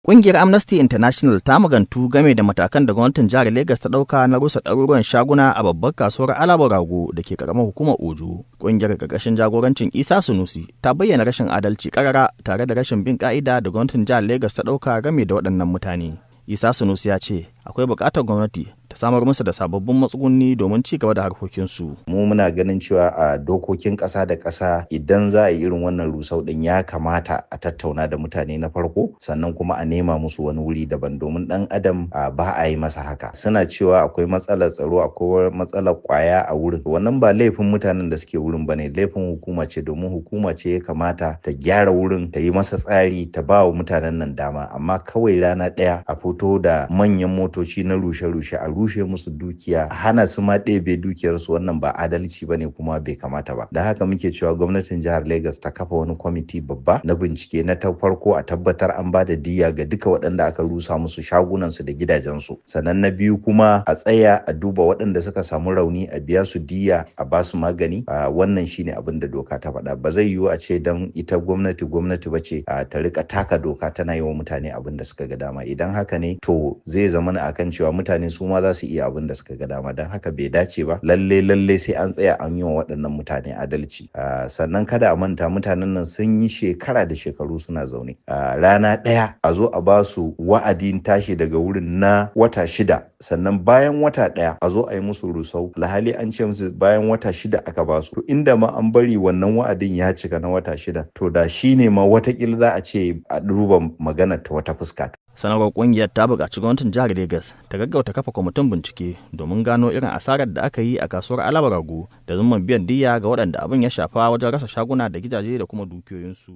Ƙungiyar Amnesty International ta magantu game da matakan da gwamnatin jihar Legas ta ɗauka na rusa ɗaruruwan shaguna a babbar kasuwar Alaba Rago da ke ƙaramar hukumar Ojo. Ƙungiyar ƙarƙashin jagorancin Isa Sunusi ta bayyana rashin adalci ƙarara tare da rashin bin ƙa'ida da gwamnatin jihar Legas ta ɗauka game da waɗannan mutane. Isa Sunusi ya ce akwai buƙatar gwamnati ta samar musu da sababbin matsugunni domin ci gaba da harkokinsu. Mu muna ganin cewa a dokokin ƙasa da ƙasa idan za a yi irin wannan rusau ɗin ya kamata a tattauna da mutane na farko sannan kuma a nema musu wani wuri daban domin ɗan adam ba a yi masa haka. Suna cewa akwai matsalar tsaro, akwai matsalar ƙwaya a wurin. Wannan ba laifin mutanen da suke wurin bane, laifin hukuma ce domin hukuma ce ya kamata ta gyara wurin, ta yi masa tsari, ta ba wa mutanen nan dama. Amma kawai rana ɗaya a fito da manyan motoci na rushe-rushe a rushe musu dukiya, hana su ma ɗebe dukiyarsu, wannan ba adalci bane kuma bai kamata ba. Da haka muke cewa gwamnatin jihar Legas ta kafa wani kwamiti babba na bincike na ta farko a tabbatar an ba da diyya ga duka waɗanda aka rusa musu shagunansu da gidajensu. Sannan na biyu kuma a tsaya a duba waɗanda suka samu rauni a biya su diyya a ba su magani. Wannan shine abin da doka ta faɗa. Ba zai yiwu a ce dan ita gwamnati ba ce ta rika taka doka tana yi wa mutane abin da suka ga dama. Idan haka ne to zai zama akan cewa mutane su ma za su iya abin da suka ga dama, don haka bai dace ba. Lalle sai an tsaya an yi wa waɗannan mutane adalci. Sannan kada a manta mutanen nan sun yi shekara da shekaru suna zaune. Rana ɗaya a zo a ba su wa'adin tashi daga wurin na wata 6, sannan bayan wata 1 a zo a yi musu rusau, alhali an ce musu bayan wata 6 aka ba su. Inda ma an bari wannan wa'adin ya cika na wata 6 to da shi ne ma watakila za a ce a duba magana ta wata fuska. Sanarwar ƙungiyar ta buƙaci gwamnatin jihar Legas ta gaggauta kafa kwamitin bincike domin gano irin asarar da aka yi a kasuwar Alaba Rago da zumman biyan diyya ga waɗanda abin ya shafa wajen rasa shaguna da gidaje da kuma dukiyoyinsu.